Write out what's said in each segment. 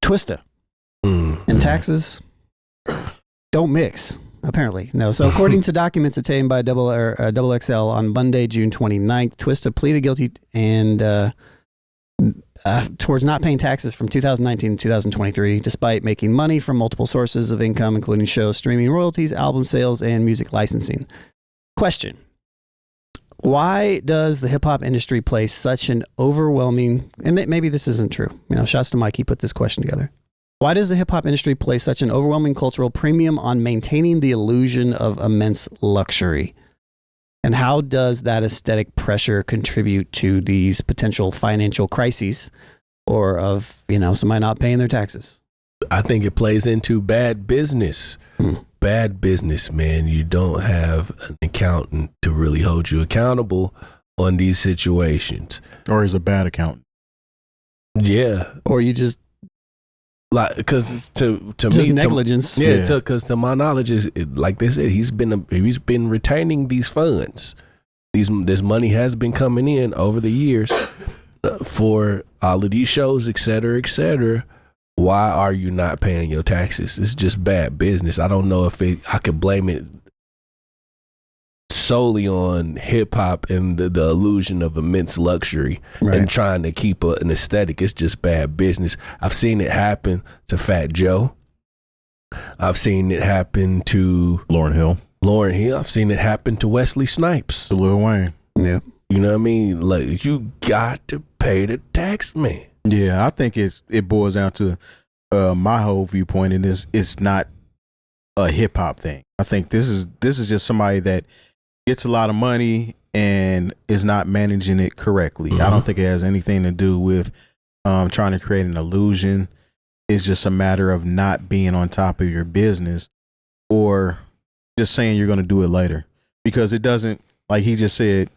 Twista. And taxes don't mix, apparently. No. So according to documents obtained by Double XL on Monday, June 29th, Twista pleaded guilty and towards not paying taxes from 2019 to 2023, despite making money from multiple sources of income, including shows, streaming royalties, album sales, and music licensing. Question. Why does the hip-hop industry place such an overwhelming, and maybe this isn't true, shouts to Mike, he put this question together. Why does the hip-hop industry place such an overwhelming cultural premium on maintaining the illusion of immense luxury? And how does that aesthetic pressure contribute to these potential financial crises or of, somebody not paying their taxes? I think it plays into bad business. Bad business, man. You don't have an accountant to really hold you accountable on these situations. Or he's a bad accountant. Yeah. Or you just... because to just me, negligence. Because to my knowledge, is like they said, he's been retaining these funds. This money has been coming in over the years for all of these shows, et cetera, et cetera. Why are you not paying your taxes? It's just bad business. I don't know if I could blame it solely on hip hop and the illusion of immense luxury and trying to keep an aesthetic. It's just bad business. I've seen it happen to Fat Joe. I've seen it happen to Lauryn Hill. I've seen it happen to Wesley Snipes. To Lil Wayne. Yeah. You know what I mean? Like, you got to pay the tax, man. Yeah, I think it boils down to my whole viewpoint, and it's not a hip hop thing. I think this is just somebody that gets a lot of money and is not managing it correctly. I don't think it has anything to do with trying to create an illusion. It's just a matter of not being on top of your business or just saying you're going to do it later, because it doesn't, like he just said,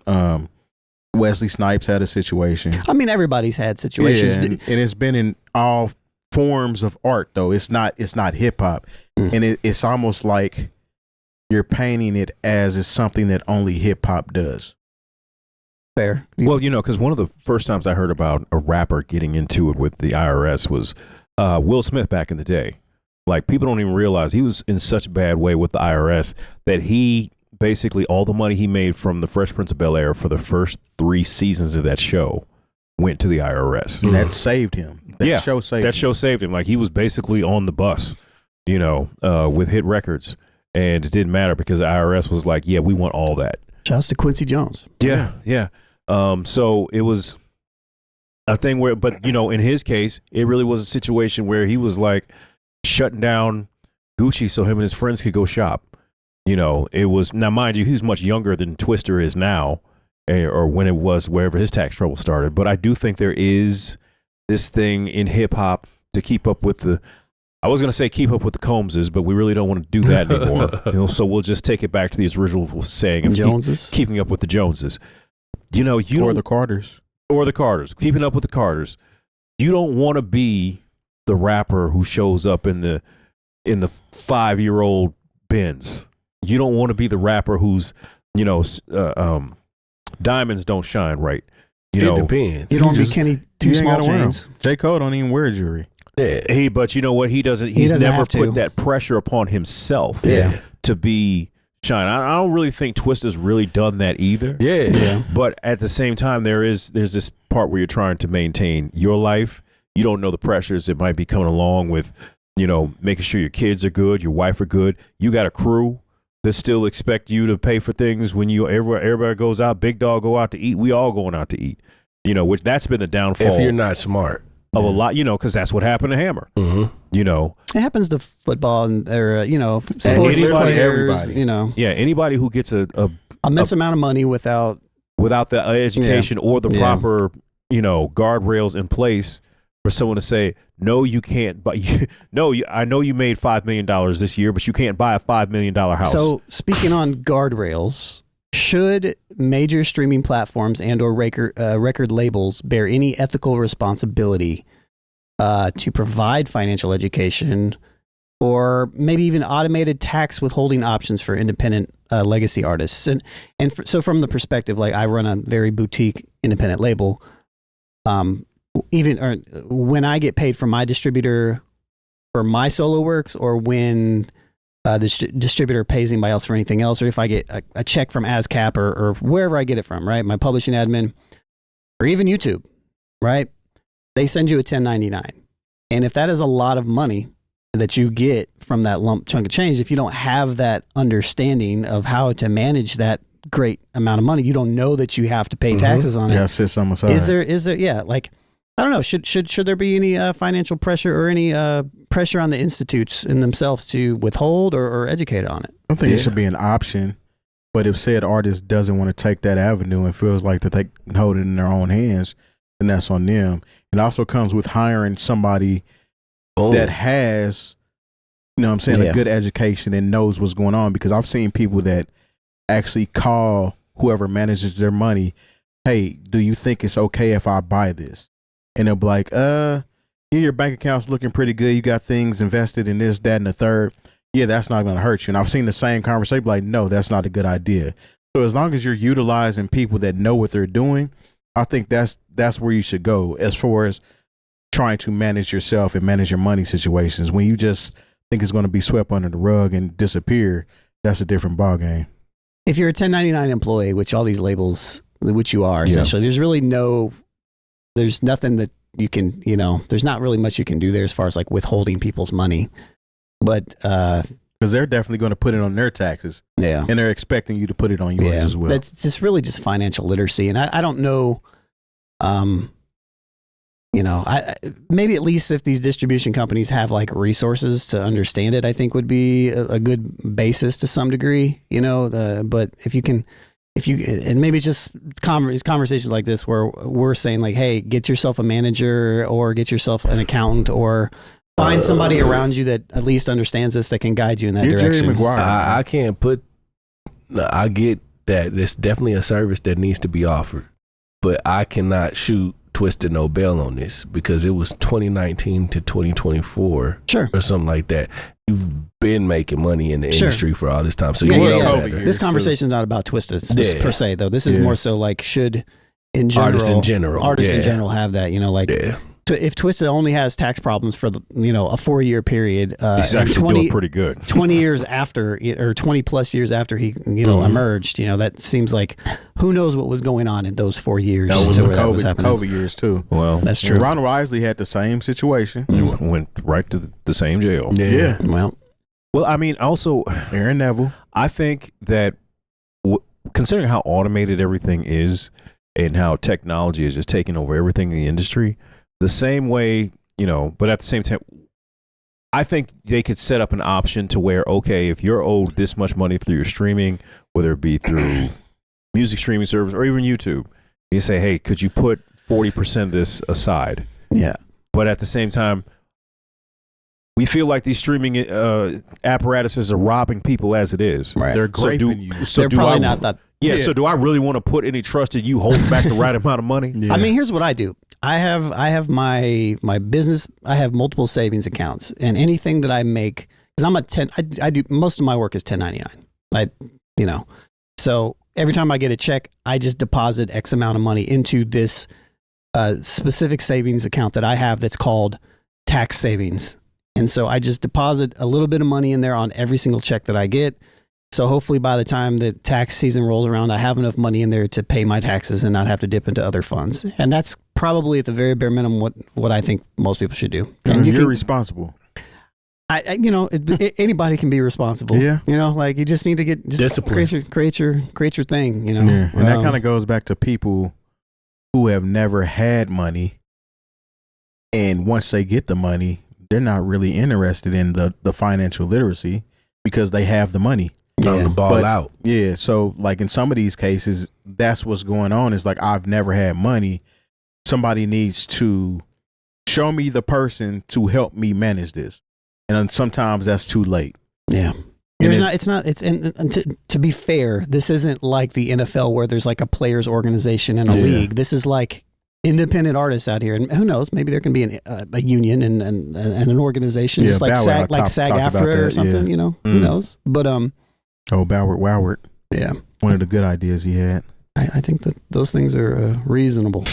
Wesley Snipes had a situation. I mean, everybody's had situations. Yeah, and it's been in all forms of art, though. It's not hip hop. And it's almost like you're painting it as it's something that only hip hop does. Fair. Well, because one of the first times I heard about a rapper getting into it with the IRS was Will Smith back in the day. Like, people don't even realize he was in such a bad way with the IRS that he basically, all the money he made from the Fresh Prince of Bel-Air for the first 3 seasons of that show went to the IRS. That saved him. That show saved him. Like, he was basically on the bus, with hit records. And it didn't matter because the IRS was like, yeah, we want all that. Shouts to Quincy Jones. Yeah. So it was a thing where, but, in his case, it really was a situation where he was like shutting down Gucci so him and his friends could go shop. It was, now mind you, he's much younger than Twista is now, or when it was, wherever his tax trouble started. But I do think there is this thing in hip hop to keep up with I was going to say keep up with the Combses, but we really don't want to do that anymore. So we'll just take it back to the original saying of Joneses? Keeping up with the Joneses. Or the Carters. Or the Carters. Keeping up with the Carters. You don't want to be the rapper who shows up in the 5-year-old Benz. You don't want to be the rapper who's, diamonds don't shine right. It depends. You don't be Kenny Two Small Chains. J. Cole don't even wear jewelry. Yeah. But you know what? He doesn't never put that pressure upon himself to be shine. I don't really think Twista's really done that either. Yeah. But at the same time, there's this part where you're trying to maintain your life. You don't know the pressures that might be coming along with, making sure your kids are good, your wife are good. You got a crew that still expect you to pay for things when everybody goes out. Big Dog go out to eat. We all going out to eat. Which that's been the downfall. If you're not smart. Of a lot, because that's what happened to Hammer. It happens to football and sports players. Yeah, anybody who gets a immense amount of money without the education or the proper guardrails in place for someone to say, no, you can't. But I know you made $5 million this year, but you can't buy a $5 million house. So speaking on guardrails, should major streaming platforms and or record labels bear any ethical responsibility to provide financial education or maybe even automated tax withholding options for independent legacy artists? So from the perspective, like I run a very boutique independent label, even or when I get paid from my distributor for my solo works, or when the distributor pays anybody else for anything else, or if I get a check from ASCAP or wherever I get it from, right? My publishing admin, or even YouTube, right? They send you a 1099. And if that is a lot of money that you get from that lump chunk of change, if you don't have that understanding of how to manage that great amount of money, you don't know that you have to pay taxes on it. Yeah, sit some aside. Is there, yeah, like, I don't know, should there be any financial pressure or any pressure on the institutes in themselves to withhold or educate on it? I think it should be an option, but if said artist doesn't want to take that avenue and feels like that they can hold it in their own hands, then that's on them. It also comes with hiring somebody that has, you know what I'm saying, a good education and knows what's going on, because I've seen people that actually call whoever manages their money, hey, do you think it's okay if I buy this? And they'll be like, your bank account's looking pretty good. You got things invested in this, that, and the third. Yeah, that's not going to hurt you. And I've seen the same conversation, like, no, that's not a good idea. So as long as you're utilizing people that know what they're doing, I think that's where you should go as far as trying to manage yourself and manage your money situations. When you just think it's going to be swept under the rug and disappear, that's a different ballgame. If you're a 1099 employee, which all these labels, which you are essentially, there's really there's nothing that you can, there's not really much you can do there as far as like withholding people's money. But because they're definitely going to put it on their taxes. Yeah. And they're expecting you to put it on yours as well. That's just really just financial literacy. And I don't know, maybe at least if these distribution companies have like resources to understand it, I think would be a good basis to some degree, but and maybe just conversations like this where we're saying like, hey, get yourself a manager or get yourself an accountant or find somebody around you that at least understands this, that can guide you in that direction. Jerry Maguire. I can't put, I get that it's definitely a service that needs to be offered, but I cannot shoot Twista no bail on this because it was 2019 to 2024 or something like that. You've been making money in the industry for all this time. So this conversation is not about Twista per se, though. This is more so like, should artists in general have that, if Twista only has tax problems for a 4-year period, he's actually doing pretty good. 20 years after or 20 plus years after he emerged, that seems like who knows what was going on in those 4 years. That was the COVID years too. Well, that's true. Ronald Isley had the same situation. Went right to the same jail. Yeah. Well, I mean, also Aaron Neville. I think that considering how automated everything is and how technology is just taking over everything in the industry, the same way, but at the same time, I think they could set up an option to where, okay, if you're owed this much money through your streaming, whether it be through music streaming service or even YouTube, you say, hey, could you put 40% of this aside? Yeah. But at the same time, we feel like these streaming apparatuses are robbing people as it is. Right. They're graping you. They're probably not that. Yeah, so do I really want to put any trust in you holding back the right amount of money? Yeah. I mean, here's what I do. I have my business. I have multiple savings accounts, and anything that I make, because I do most of my work is 1099. So every time I get a check, I just deposit X amount of money into this specific savings account that I have that's called tax savings. And so I just deposit a little bit of money in there on every single check that I get. So hopefully by the time the tax season rolls around, I have enough money in there to pay my taxes and not have to dip into other funds. And that's probably at the very bare minimum what I think most people should do. And you're responsible. Anybody can be responsible. Yeah. Like you just need to create your thing. Yeah. And that kind of goes back to people who have never had money, and once they get the money, they're not really interested in the financial literacy because they have the money. On the ball out. Yeah. So like in some of these cases, that's what's going on. Is like, I've never had money. Somebody needs to show me the person to help me manage this. And sometimes that's too late. Yeah. To be fair, this isn't like the NFL where there's like a players organization and a league. This is like independent artists out here, and who knows, maybe there can be a union and an organization, just like SAG-AFTRA or something. Who knows? But Bowert, yeah, one of the good ideas he had. I think that those things are reasonable.